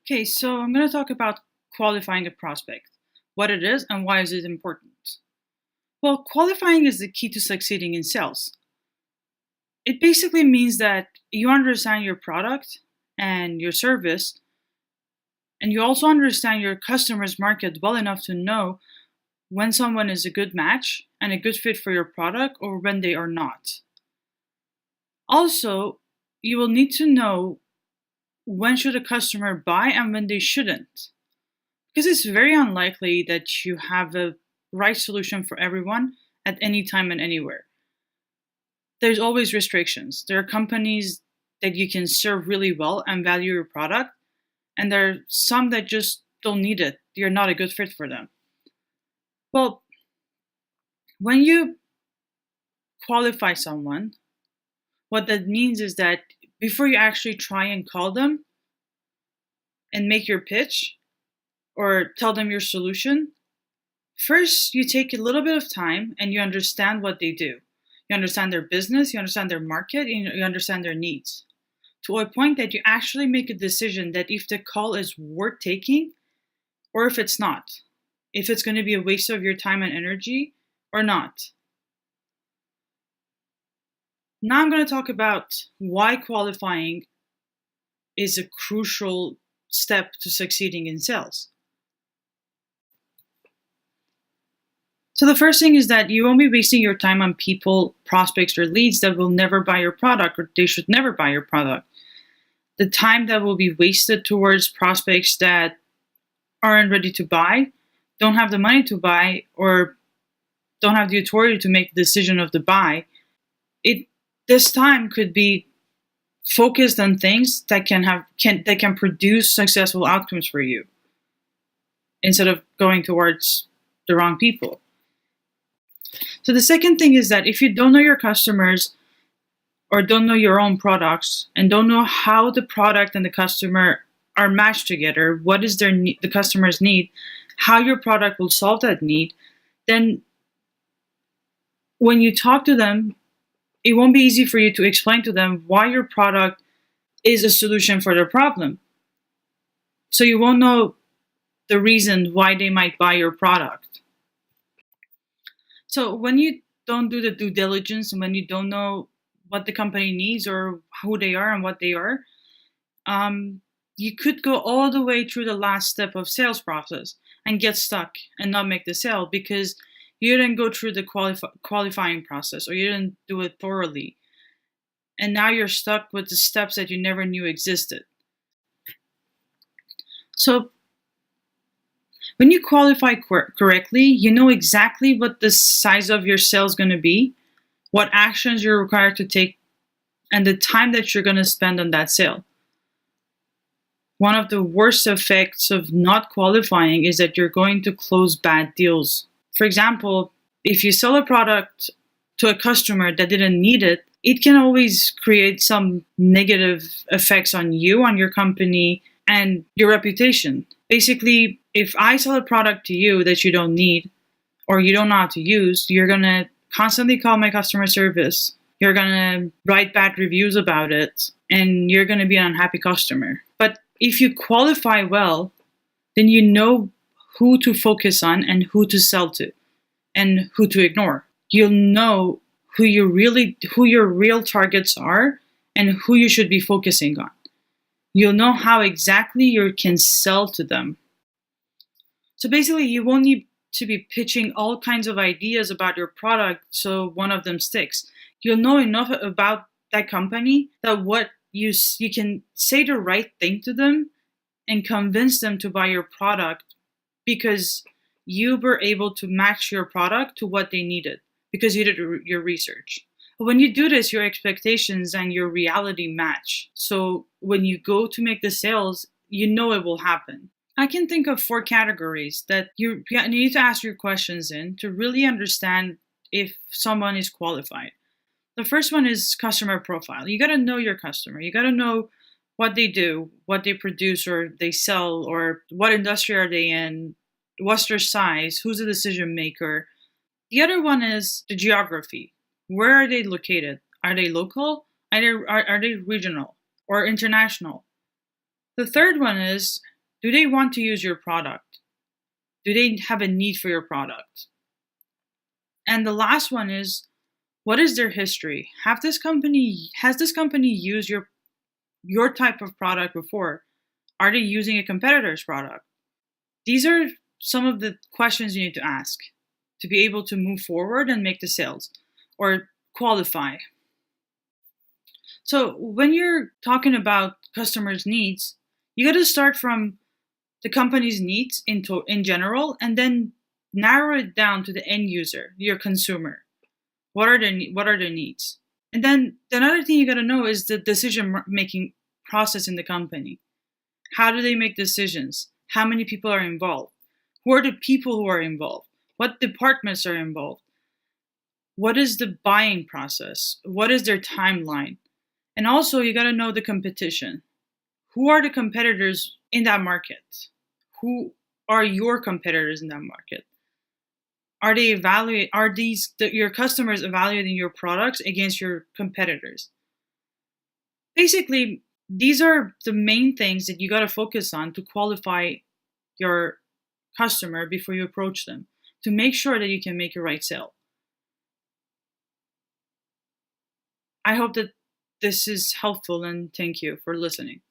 Okay, so I'm going to talk about qualifying a prospect, what it is, and why is it important. Well, qualifying is the key to succeeding in sales. It basically means that you understand your product and your service, and you also understand your customer's market well enough to know when someone is a good match and a good fit for your product or when they are not. Also, you will need to know when should a customer buy and when they shouldn't. Because it's very unlikely that you have the right solution for everyone at any time and anywhere. There's always restrictions. There are companies that you can serve really well and value your product, and there are some that just don't need it. You're not a good fit for them. Well, when you qualify someone, what that means is that before you actually try and call them and make your pitch or tell them your solution, first, you take a little bit of time and you understand what they do. You understand their business, you understand their market, and you understand their needs. To a point that you actually make a decision that if the call is worth taking or if it's not, if it's going to be a waste of your time and energy or not. Now I'm going to talk about why qualifying is a crucial step to succeeding in sales. So the first thing is that you won't be wasting your time on people, prospects, or leads that will never buy your product or they should never buy your product. The time that will be wasted towards prospects that aren't ready to buy, don't have the money to buy, or don't have the authority to make the decision of the buy, this time could be focused on things that can produce successful outcomes for you instead of going towards the wrong people. So the second thing is that if you don't know your customers or don't know your own products and don't know how the product and the customer are matched together, what is the customer's need, how your product will solve that need, then when you talk to them, it won't be easy for you to explain to them why your product is a solution for their problem. So you won't know the reason why they might buy your product. So when you don't do the due diligence and when you don't know what the company needs or who they are and what they are, you could go all the way through the last step of sales process and get stuck and not make the sale because you didn't go through the qualifying process or you didn't do it thoroughly. And now you're stuck with the steps that you never knew existed. So when you qualify correctly, you know exactly what the size of your sale is going to be, what actions you're required to take, and the time that you're going to spend on that sale. One of the worst effects of not qualifying is that you're going to close bad deals. For example, if you sell a product to a customer that didn't need it, it can always create some negative effects on you, on your company, and your reputation. Basically, if I sell a product to you that you don't need or you don't know how to use, you're going to constantly call my customer service. You're going to write bad reviews about it, and you're going to be an unhappy customer. But if you qualify well, then you know who to focus on and who to sell to and who to ignore. You'll know who your real targets are and who you should be focusing on. You'll know how exactly you can sell to them. So basically, you won't need to be pitching all kinds of ideas about your product so one of them sticks. You'll know enough about that company that what you can say the right thing to them and convince them to buy your product because you were able to match your product to what they needed because you did your research. When you do this, your expectations and your reality match. So when you go to make the sales, you know it will happen. I can think of 4 categories that you need to ask your questions in to really understand if someone is qualified. The first one is customer profile. You got to know your customer. You got to know what they do, what they produce or they sell, or what industry are they in, what's their size, who's the decision maker. The other one is the geography. Where are they located? Are they local? Are they regional or international? The third one is Do they want to use your product? Do they have a need for your product? And the last one is, what is their history? Has this company used your type of product before? Are they using a competitor's product? These are some of the questions you need to ask to be able to move forward and make the sales or qualify. So when you're talking about customers' needs, you got to start from the company's needs in general, and then narrow it down to the end user, your consumer. What are their needs? And then another thing you got to know is the decision making process in the company. How do they make decisions? How many people are involved? Who are the people who are involved? What departments are involved? What is the buying process? What is their timeline? And also, you got to know the competition. Who are the competitors in that market? Who are your competitors in that market? Are your customers evaluating your products against your competitors? Basically, these are the main things that you got to focus on to qualify your customer before you approach them, to make sure that you can make a right sale. I hope that this is helpful, and thank you for listening.